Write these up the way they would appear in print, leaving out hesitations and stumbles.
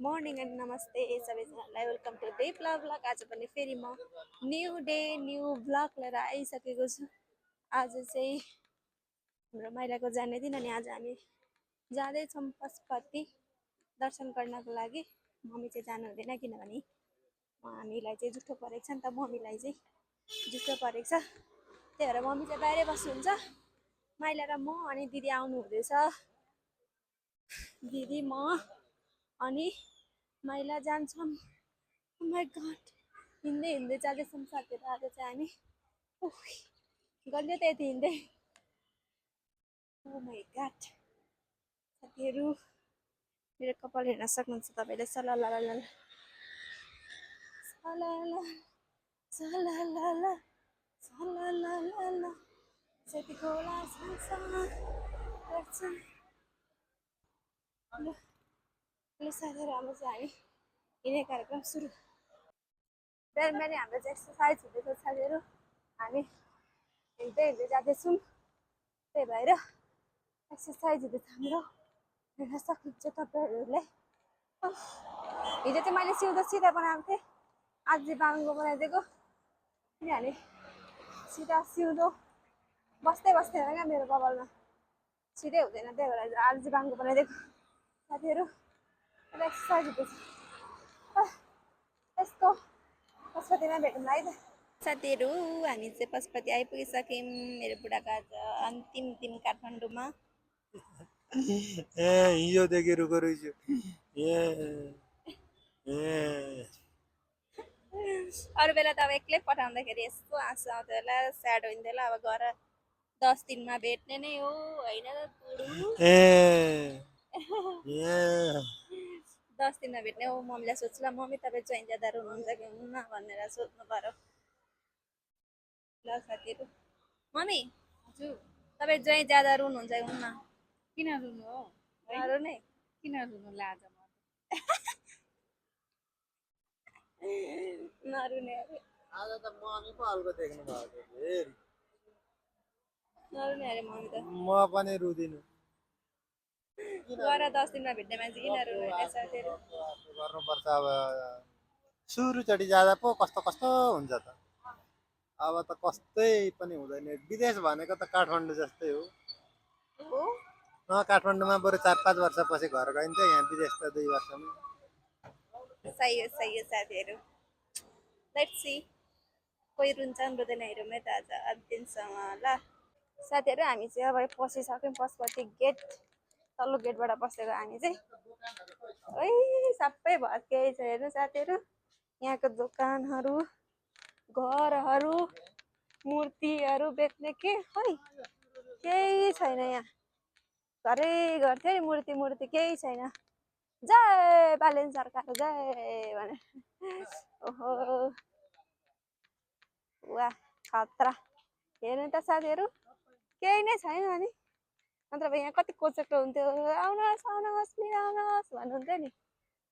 Morning and नमस्ते सबैजनालाई welcome to day blog. आज पनि फेरि म न्यू डे न्यू ब्लग लिएर आइसकेको छु। आज चाहिँ हाम्रो माइलाको जाने दिन अनि आज हामी जाँदैछौँ पशुपति दर्शन गर्नको लागि। मम्मी चाहिँ जानु हुँदैन किनभने हामीलाई चाहिँ जुठो परेको छ नि त, मम्मीलाई चाहिँ जुठो परेको छ, त्यही भएर मम्मी चाहिँ बाहिरै बस्नुहुन्छ। माइला र म अनि दिदी आउनु हुँदैछ। दिदी म अनि माइला जान्छौँ। ओ माई गड, हिँड्दै हिँड्दै जाँदैछौँ साथीहरू। आज चाहिँ हामी गल्यो त यति हिँड्दै। ओ माई गड साथीहरू, मेरो कपाल हेर्न सक्नुहुन्छ तपाईँले। सलालाला सलाला सलालाला सलालाला सेती खोला संसार लाग्छ। ल साथीहरू, हाम्रो चाहिँ हामी हिँड्ने कार्यक्रम सुरु। बिहान हाम्रो चाहिँ एक्सर्साइज हुँदैछ साथीहरू। हामी हिँड्दै हिँड्दै जाँदैछौँ, त्यही भएर एक्सर्साइज हुँदैछ हाम्रो। हेर्न सक्नुहुन्छ तपाईँहरूले। हिजो चाहिँ मैले सिउँदो सिधा बनाएको थिएँ, आज चाहिँ बाङ्गो बनाइदिएको। किनभने सिधा सिउँदो बस्दै बस्दैन क्या मेरो कपालमा, सिधै हुँदैन, त्यही भएर आज चाहिँ बाङ्गो बनाइदिएको साथीहरू। एक्सर्साइज हुँदैछ। यस्तो पशुपतिमा भेटौँला है त साथीहरू। हामी चाहिँ पशुपति आइपुगिसक्यौँ। मेरो बुढाको आज अन्तिम दिन काठमाडौँमा। हिजोदेखि रुको रहेछु। अरू बेला त अब एक्लै पठाउँदाखेरि यस्तो आँसु आउँथ्यो होला, स्याड हुन्थ्यो होला। अब घर 10 दिनमा भेट्ने नै हो होइन त बुढु। 10 दिनमा भेट्ने हो। मम्मीलाई सोध्छु ल, मम्मी तपाईँ ज्वाइन ज्यादा रुनुहुन्छ कि हुन्न भनेर सोध्नु पर्यो। ल साथीहरू, मम्मी हजुर तपाईँ ज्वाइन ज्यादा रुनुहुन्छ कि हुन्न? किन रुनु हो? नरुने किन रुनु लाज म? नरुने अरे, आज त मम्मी पो हल्को देख्नु भएको थियो। नरुने अरे मम्मी त। म पनि रुदिनँ। गएर 10 दिनमा भेट्ने मान्छे किन रुनु होइन साथीहरू? गर्नुपर्छ। अब सुरुचोटि जाँदा पो कस्तो कस्तो हुन्छ त। अब त कस्तै पनि हुँदैन। विदेश भनेको त काठमाडौँ जस्तै हो। काठमाडौँमा बरु 4-5 वर्षपछि घर गइन्छ, यहाँ विदेश त 2 वर्षमा। सही हो साथीहरू। लेट्स सी कोही रुन्छ रुँदैन हेरौँ है त आज अन्तिमसम्म। ल साथीहरू, हामी चाहिँ अब पसिसक्यौँ पशुपति गेट। तल्लो गेटबाट पसेको हामी चाहिँ। सबै भत्केकै छ हेर्नु साथीहरू। यहाँको दोकानहरू, घरहरू, मूर्तिहरू बेच्ने के खै केही छैन यहाँ। घरै घर थियो नि, मूर्ति केही छैन। जय बालेन सरकार जय भने। ओहो वाह खतरा। हेर्नु त साथीहरू, केही नै छैन नि। नत्र यहाँ कति कोचेक्टो हुन्थ्यो, आउनुहोस् आउनुहोस् लिएर आउनुहोस् भन्नुहुन्थ्यो नि।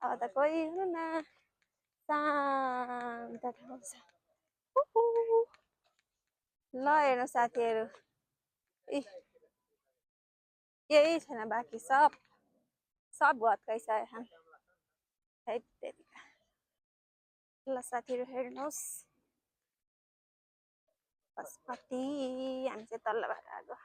अब त कोही हुनुहुन्न, शान्त ठाउँ छ। ल हेर्नु साथीहरू, केही छैन बाँकी, सब भत्काइसक्यो। ल साथीहरू हेर्नुहोस्, पशुपति हामी चाहिँ तल्लोबाट आएको।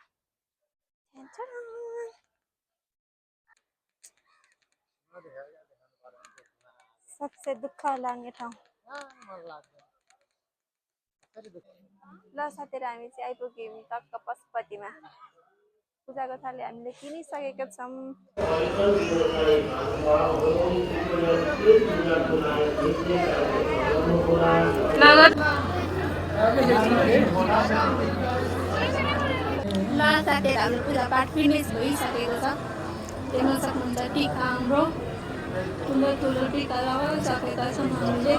सबसे दुःख लाग्ने ठाउँ। ल साथीहरू, हामी चाहिँ आइपुग्यौँ टक्क पशुपतिमा। पूजाको थाली हामीले किनिसकेका छौँ। ल साथीहरू, हाम्रो पूजापाठ फिनिस भइसकेको छ। हेर्न सक्नुहुन्छ टिका हाम्रो ठुलो टिका लगाइसकेका छौँ हामीले।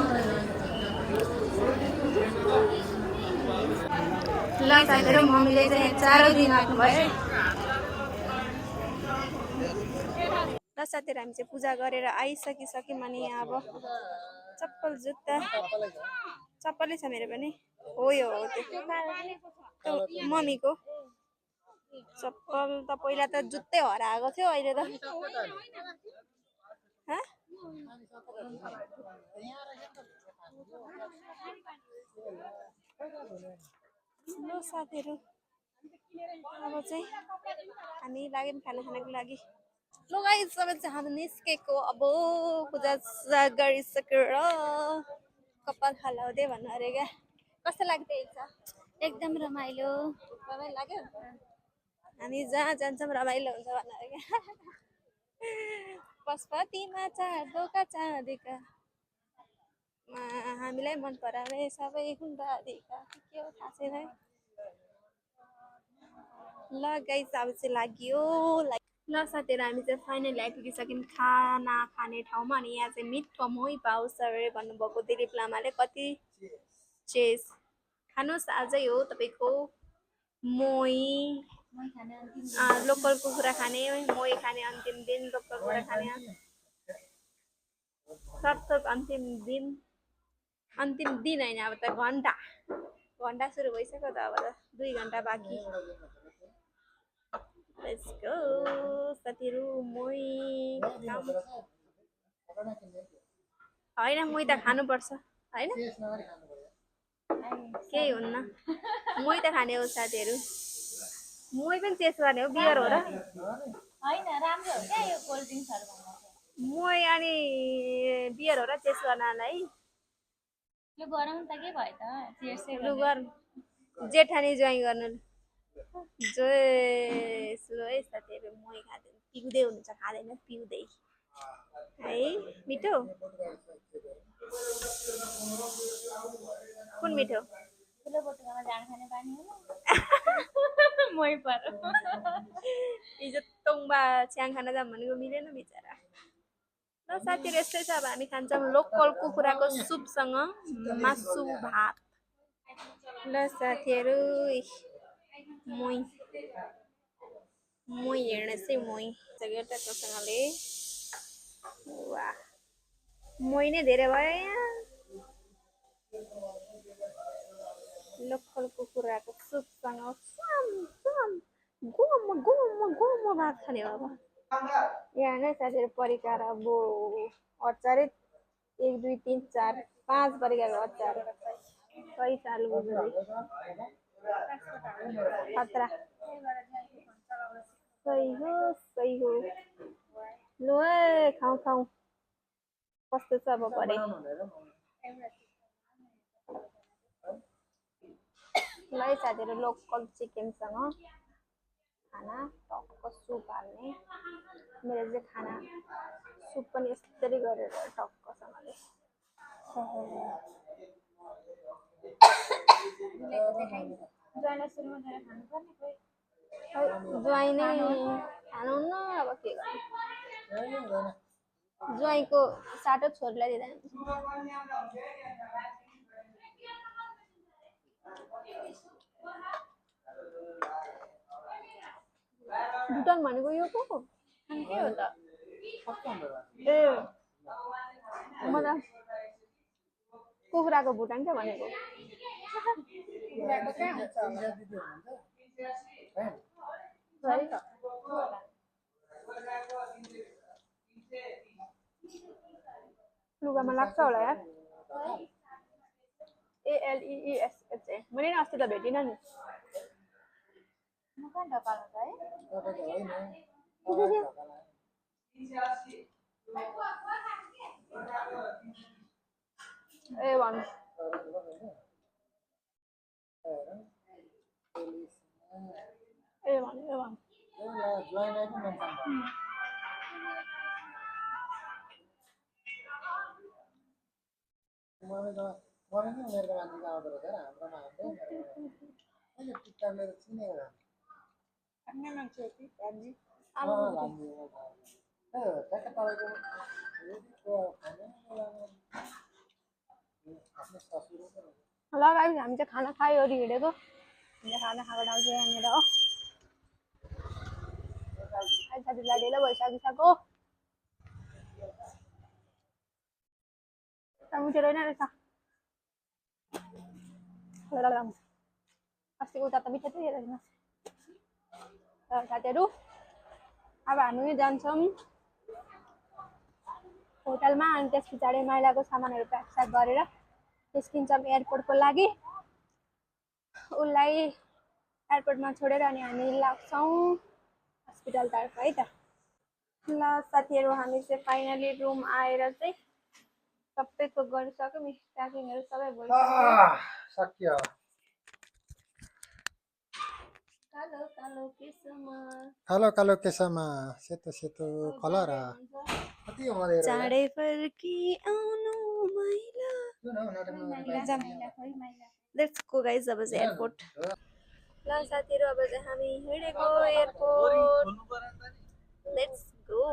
ल साथीहरू, मम्मीले चाहिँ 4 दिन राख्नुभयो। ल साथीहरू, हामी चाहिँ पूजा गरेर आइसकिसक्यौँ। अनि अब चप्पल जुत्ता चप्पलै छ मेरो पनि। हो यो हो त्यो मम्मीको चप्पल त पहिला त जुत्तै हराएको थियो, अहिले त ल साथीहरू अब चाहिँ हामी लाग्यौँ खाना खानको लागि ल गाइस सबै चाहिँ हामी निस्केको अब पूजा सुजा गरिसकेर कपाल हल्लाउँदै भन्नु अरे क्या कस्तो लाग्दै छ एकदम रमाइलो लाग्यो हामी जहाँ जान्छौँ रमाइलो हुन्छ भन्नु अरे क्या पशुपतिमा चार दोका चाँदीका हामीलाई मन पराउने सबै हुँदादिका के हो थाहा छैन है ल गाइस अब चाहिँ लाग्यो ल साथीहरू हामी चाहिँ फाइनली आइपुगिसक्यौँ खाना खाने ठाउँमा अनि यहाँ चाहिँ मिठो मोही पाउँछ अरे भन्नुभएको दिलीप लामाले कति चेस खानुहोस् आजै हो तपाईँको मोही लोकल कुखुरा खाने मोही खाने अन्तिम दिन लोकल कुखुरा खाने सब अन्तिम दिन होइन अब त घन्टा सुरु भइसक्यो त अब त 2 घन्टा बाँकी लेट्स गो साथीहरू मोही होइन मोही त खानुपर्छ होइन केही हुन्न मोही त खाने हो साथीहरू मोही पनि टेस्ट गर्ने हो बियर हो र होइन राम्रो हो क्या यो कोल्ड ड्रिङ्क्सहरू भन्दा चाहिँ मोही अनि बियर हो र टेस्ट गर्नलाई यो गरौँ त के भयो त चियर्सै लु गर जेठानी ज्वाइन गर्नु स्लो है साथीहरू मोही खाँदैन पिउँदै हुनुहुन्छ खाँदैन पिउँदै है मिठो कुन मिठो ठुलो बटुकामा जाँड खाने बानी हो मै पर हिजो तोङबा च्याङ खान जाऊँ भनेको मिलेन बिचरा ल साथीहरू यस्तै छ अब हामी खान्छौँ लोकल कुखुराको सुपसँग मासु भात ल साथीहरू मोही हेर्नुहोस् है मोही टक्कसँगले वाह मोही नै धेरै भयो यहाँ लोकल कुखुराको सुपसँग गुम भात खाने हो अब यहाँ नै साथीहरू परिकार अब अचारै 1 2 3 4 5 परिकारको अचार सही चालु बुझ्दै खतरा सही हो लु है खाउँ कस्तो छ अब परे ल है साथीहरू लोकल चिकनसँग खाना टक्क सुप हाल्ने मेरो चाहिँ खाना सुप पनि यस्तरी गरेर टक्कसँगले ज्वाइँ नै खानुहुन्न अब के गर्नु ज्वाइँको साटो छोरीलाई दिँदा भुटान भनेको यो को हो के हो त ए म त कुखुराको भुटान क्या भनेको लुगामा लाग्छ होला यार ALEESH मैले नि अस्ति त भेटिनँ नि म कहाँ ढकाल्नु त है ए भन्नु ल गाइस हामी चाहिँ खाना खाइवरी हिँडेको हामीले खाना खाएको ठाउँ चाहिँ यहाँनिर हो साथीलाई ढिलो भइसकिसक्यो मिठो रहेन रहेछ अस्तिको उता त मिठो थियो रहेछ साथीहरू अब हामी जान्छौँ होटलमा। अनि त्यस पछाडि माइलाको सामानहरू प्याकस्याक गरेर निस्किन्छौँ एयरपोर्टको लागि। उसलाई एयरपोर्टमा छोडेर अनि हामी लाग्छौँ हस्पिटलतर्फ है त। ल साथीहरू हामी चाहिँ फाइनली रुम आएर चाहिँ सबै थोक गरिसक्यौँ। प्याकिङहरू सबै भइसक्यो। सक्यो। कालो कालो केसमा कालो कालो केसमा सेतो सेतो कलर कति मरेर चाँडै फर्की आउनु माइला। लेट्स गो गाइस अब चाहिँ एयरपोर्ट। ल साथीहरू अब चाहिँ हामी हिँडेको एयरपोर्ट। लेट्स गो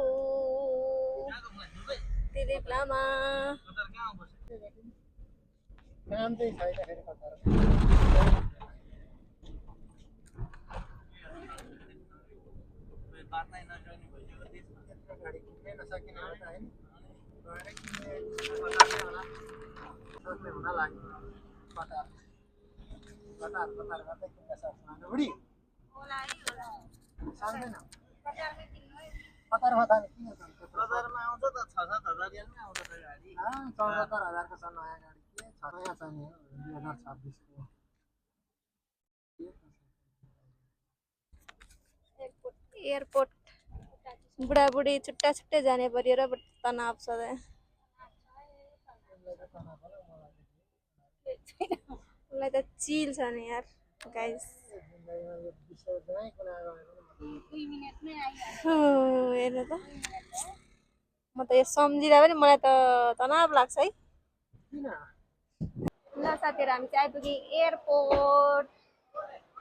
दिलीप लामा। काम चाहिँ छैन फेरि कता गाडी किन्नै नसकिने हो त होइन गएरै किन्ने कतारमै होला सोच्ने हुन लाग्यो कतार कतार कतार गर्दै किन्न सक्छ बुढी सक्दैन कतारमा त किन कतारमा आउँछ त 6-7 हजार यालमै आउँछ त गाडी 74 हजारको छ नयाँ गाडी के छ नयाँ छ नि 2026 को एयरपोर्ट बुढाबुढी छुट्टा छुट्टै जाने पर्यो र तनाव छ उसलाई त चिल छ नि यार गाइस। हेर्नु त म त यो सम्झिँदा पनि मलाई त तनाव लाग्छ है। ल साथीहरू हामी चाहिँ आइपुग्यौँ एयरपोर्ट।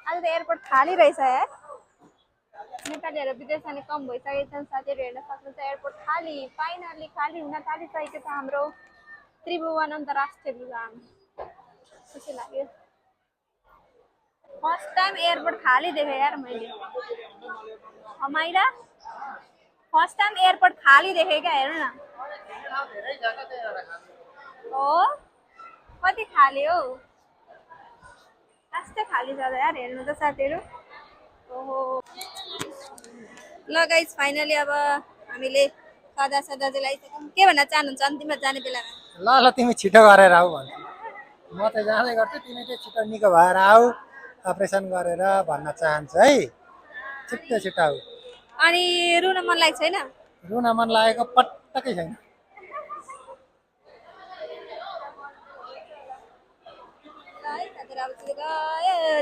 आज त एयरपोर्ट खाली रहेछ यार। नेपालीहरू विदेश जाने कम भइसकेको छन्। साथीहरू हेर्न सक्नुहुन्छ एयरपोर्ट खाली फाइनली खाली हुन थालिसकेको छ हाम्रो त्रिभुवन अन्तर्राष्ट्रिय विमान। खुसी लाग्यो। फर्स्ट टाइम एयरपोर्ट खाली देखेँ यार मैले। माइला फर्स्ट टाइम एयरपोर्ट खाली देखेँ क्या। हेर्नु न हो कति खाली हो लास्टै खाली छ यार। हेर्नु त साथीहरू। ओहो ल गाइस फाइनली अब हामीले सदा सदा चाहिँ लगाइसक्यौँ। के भन्न चाहनुहुन्छ अन्तिममा जाने बेलामा? ल ल तिमी छिटो गरेर आऊ भन्छु म त जाँदै गर्छु तिमी चाहिँ छिटो निको भएर आऊ अपरेसन गरेर भन्न चाहन्छु है छिट्टो छिटो आऊ। अनि रुन मन लागेको छैन? रुन मन लागेको पटक्कै छैन।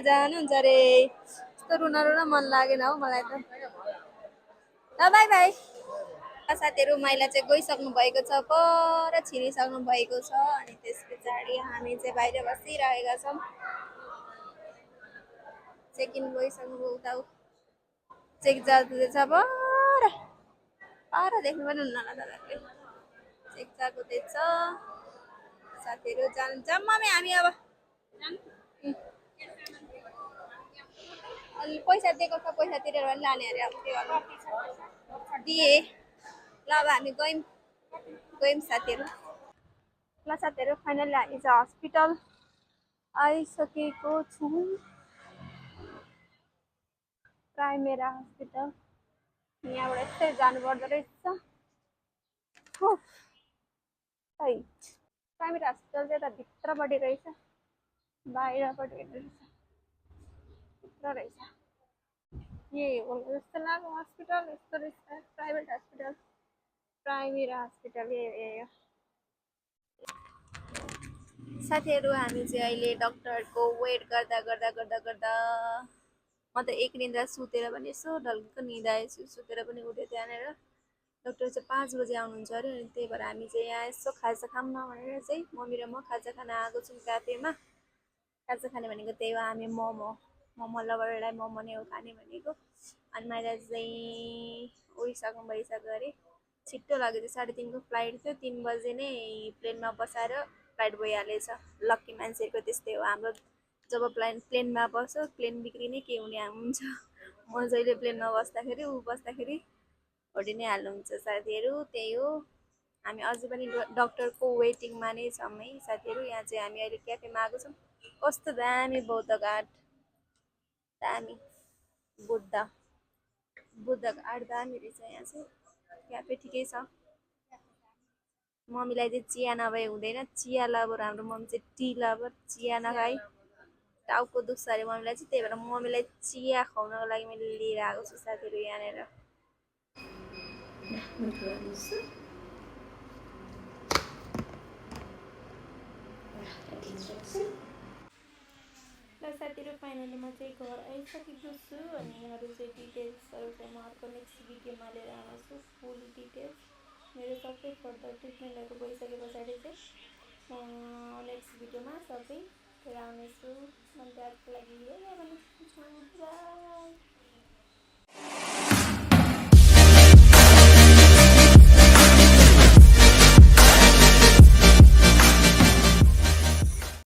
जानुहुन्छ अरे यस्तो रुन रुन मन लागेन हौ मलाई त। ल बाई बाई। साथीहरू माइला चाहिँ गइसक्नु भएको छ पर छिरिसक्नु भएको छ। अनि त्यस पछाडि हामी चाहिँ बाहिर बसिरहेका छौँ। चेक इन गइसक्नु उता चेक जाँदैछ पर पर देख्नु पनि हुन्न होला तपाईँहरूले। चेक जाँदैछ साथीहरू जान्छ मम्मी हामी अब पैसा दिएको छ पैसा तिरेर पनि लाने अरे अब के गर्नु दिए। ल अब हामी गयौँ साथीहरू। ल साथीहरू फाइनली हामी चाहिँ हस्पिटल आइसकेको छौँ। प्राइमेरा हस्पिटल यहाँबाट यस्तै जानुपर्दो रहेछ। प्राइमेरा हस्पिटल चाहिँ यता भित्रपट्टि रहेछ बाहिरपट्टि रहेछ भित्र रहेछ। के होला जस्तो लाग्यो हस्पिटल यस्तो रहेछ प्राइभेट हस्पिटल प्राइमेरा हस्पिटल ए साथीहरू हामी चाहिँ अहिले डक्टरको वेट गर्दा गर्दा गर्दा गर्दा म त एक निन्द्रा सुतेर पनि यसो ढल्को निद आएछु सुतेर पनि उठेँ। त्यहाँनिर डक्टर चाहिँ 5 बजे आउनुहुन्छ अरे। अनि त्यही भएर हामी चाहिँ यहाँ यसो खाजा खाऊँ न भनेर चाहिँ मम्मी र म खाजा खान आएको छौँ क्याफेमा। खाजा खाने भनेको त्यही हो हामी मोमो लभरलाई मोमो नै हो खाने भनेको। अनि मैले चाहिँ उडिसक्नु भइसक्यो अरे। छिट्टो लाग्यो त्यो 3:30को फ्लाइट थियो 3 बजे नै प्लेनमा बसाएर फ्लाइट भइहालेछ। लक्की मान्छेहरूको त्यस्तै हो। हाम्रो जब प्लेनमा बस्यो प्लेन बिग्रिने के हुने हुन्छ। म जहिले प्लेनमा बस्दाखेरि बस्दाखेरि ओर्डि नै हाल्नुहुन्छ साथीहरू त्यही हो। हामी अझै पनि डक्टरको वेटिङमा नै छौँ है साथीहरू। यहाँ चाहिँ हामी अहिले क्याफेमा आएको छौँ। कस्तो दामी बौद्ध घाट दामी बुद्ध घाट दामी रहेछ। यहाँ चाहिँ क्याफे ठिकै छ मम्मीलाई चाहिँ चिया नभए हुँदैन, चिया लभर हाम्रो मम्मी चाहिँ टी लभर, चिया नखाई टाउको दुख्छ अरे मम्मीलाई चाहिँ, त्यही भएर मम्मीलाई चिया खुवाउनको लागि मैले लिएर आएको छु साथीहरू यहाँनिर। ल साथीहरू फाइनली म चाहिँ घर आइसकेको छु अनि अरू चाहिँ डिटेल्सहरू चाहिँ म अर्को नेक्स्ट भिडियोमा लिएर आउँछु, फुल डिटेल्स मेरो सबै फर्दर ट्रिटमेन्टहरू भइसके पछाडि चाहिँ म नेक्स्ट भिडियोमा सबै लिएर आउनेछु। अन्त आजको लागि